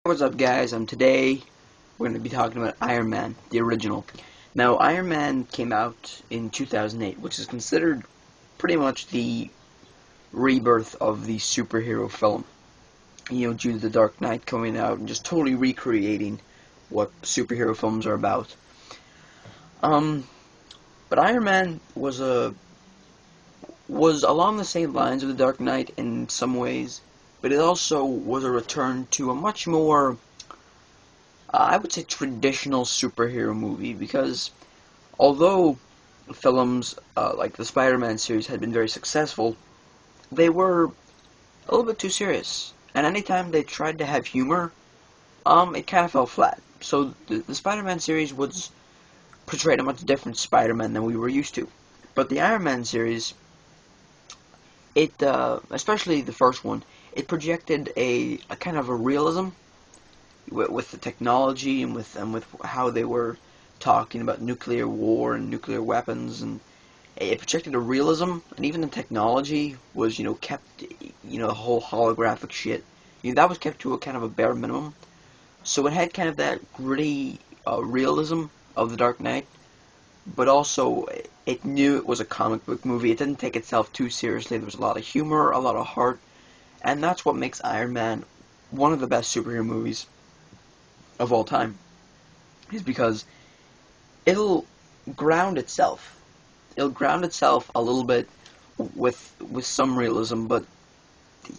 What's up, guys? Today we're going to be talking about Iron Man, the original. Now, Iron Man came out in 2008, which is considered pretty much the rebirth of the superhero film. Due to The Dark Knight coming out and just totally recreating what superhero films are about. Um, but Iron Man was along the same lines of The Dark Knight in some ways, but it also was a return to a much more I would say traditional superhero movie, because although films like the Spider-Man series had been very successful, they were a little bit too serious. And anytime they tried to have humor, it kind of fell flat. So the Spider-Man series was portrayed a much different Spider-Man than we were used to. But the Iron Man series, especially the first one, it projected a kind of a realism with the technology and with how they were talking about nuclear war and nuclear weapons, and it projected a realism, and even the technology was kept, the whole holographic shit, that was kept to a kind of a bare minimum. So it had kind of that gritty realism of The Dark Knight, but also it knew it was a comic book movie. It didn't take itself too seriously. There was a lot of humor, a lot of heart, and that's what makes Iron Man one of the best superhero movies of all time, is because it'll ground itself. It'll ground itself a little bit with some realism, but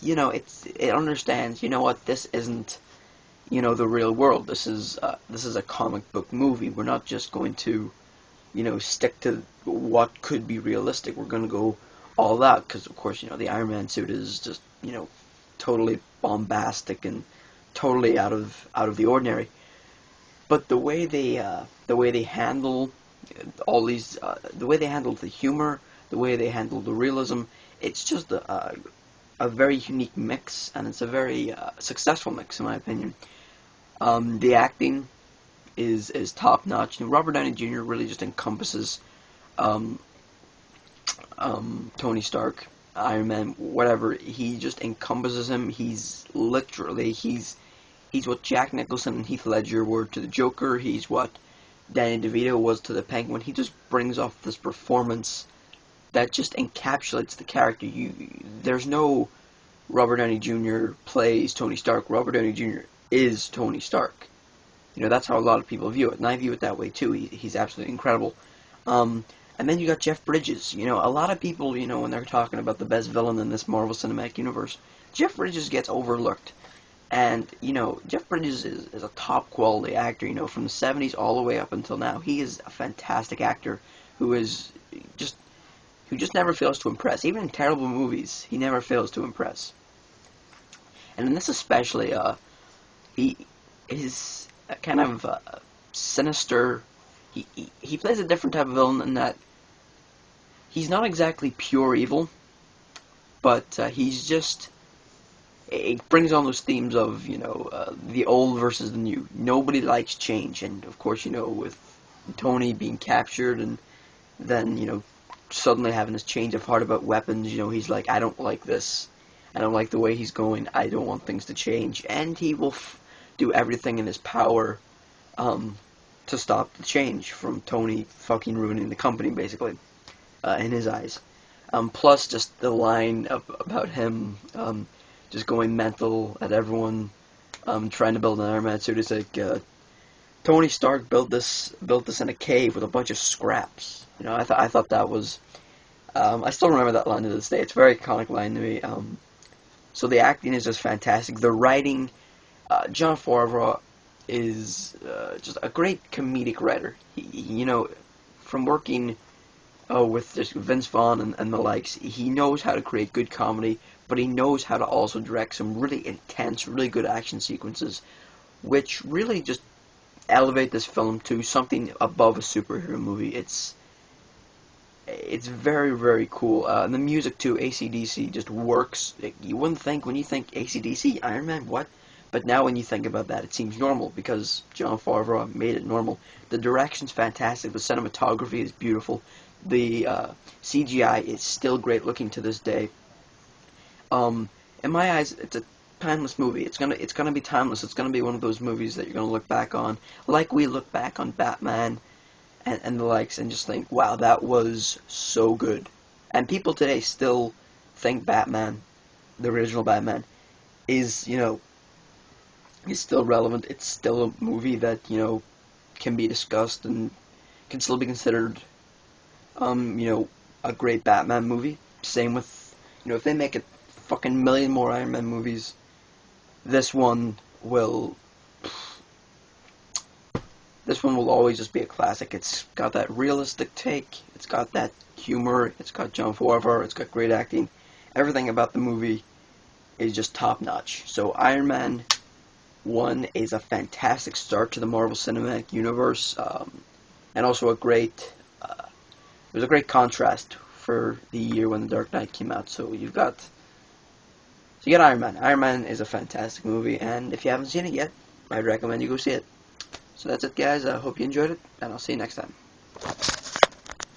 it understands. You know what? This isn't the real world. This is a comic book movie. We're not just going to stick to what could be realistic. We're going to go all out, because of course the Iron Man suit is just totally bombastic and totally out of the ordinary. But the way they handle all these, the way they handle the humor, the way they handle the realism, it's just a very unique mix, and it's a very successful mix, in my opinion. The acting is top notch. Robert Downey Jr. really just encompasses um, Tony Stark, Iron Man, whatever. He just encompasses him. He's what Jack Nicholson and Heath Ledger were to the Joker. He's what Danny DeVito was to the Penguin. He just brings off this performance that just encapsulates the character. There's no Robert Downey Jr. plays Tony Stark. Robert Downey Jr. is Tony Stark. That's how a lot of people view it, and I view it that way too. He's absolutely incredible. And then you got Jeff Bridges. A lot of people, when they're talking about the best villain in this Marvel Cinematic Universe, Jeff Bridges gets overlooked. And, Jeff Bridges is a top quality actor, from the 70s all the way up until now. He is a fantastic actor who is just, who just never fails to impress. Even in terrible movies, he never fails to impress. And in this especially, he is a kind of sinister. He plays a different type of villain in that he's not exactly pure evil, but he's just, it brings on those themes of the old versus the new. Nobody likes change, and of course with Tony being captured and then suddenly having this change of heart about weapons. He's like, I don't like this. I don't like the way he's going. I don't want things to change, and he will do everything in his power to stop the change from Tony fucking ruining the company, basically, in his eyes. Plus, just the line about him just going mental at everyone, trying to build an Iron Man suit. It's like Tony Stark built this in a cave with a bunch of scraps. I thought that was. I still remember that line to this day. It's a very iconic line to me. So the acting is just fantastic. The writing, Jon Favreau is just a great comedic writer. From working with just Vince Vaughn and the likes, he knows how to create good comedy, but he knows how to also direct some really intense, really good action sequences, which really just elevate this film to something above a superhero movie. It's very, very cool. And the music too, AC/DC, just works. You wouldn't think, when you think AC/DC, Iron Man, what? But now when you think about that, it seems normal, because Jon Favreau made it normal. The direction's fantastic. The cinematography is beautiful. The CGI is still great looking to this day. In my eyes, it's a timeless movie. It's gonna be timeless. It's gonna be one of those movies that you're gonna look back on, like we look back on Batman and the likes, and just think, wow, that was so good. And people today still think Batman, the original Batman, is is still relevant. It's still a movie that can be discussed and can still be considered a great Batman movie. Same with if they make a fucking million more Iron Man movies, this one will always just be a classic. It's got that realistic take, it's got that humor, it's got John Favreau, it's got great acting. Everything about the movie is just top notch. So Iron Man 1 is a fantastic start to the Marvel Cinematic Universe, and also it was a great contrast for the year when The Dark Knight came out. So you got Iron Man. Iron Man is a fantastic movie, and if you haven't seen it yet, I'd recommend you go see it. So that's it, guys. I hope you enjoyed it, and I'll see you next time.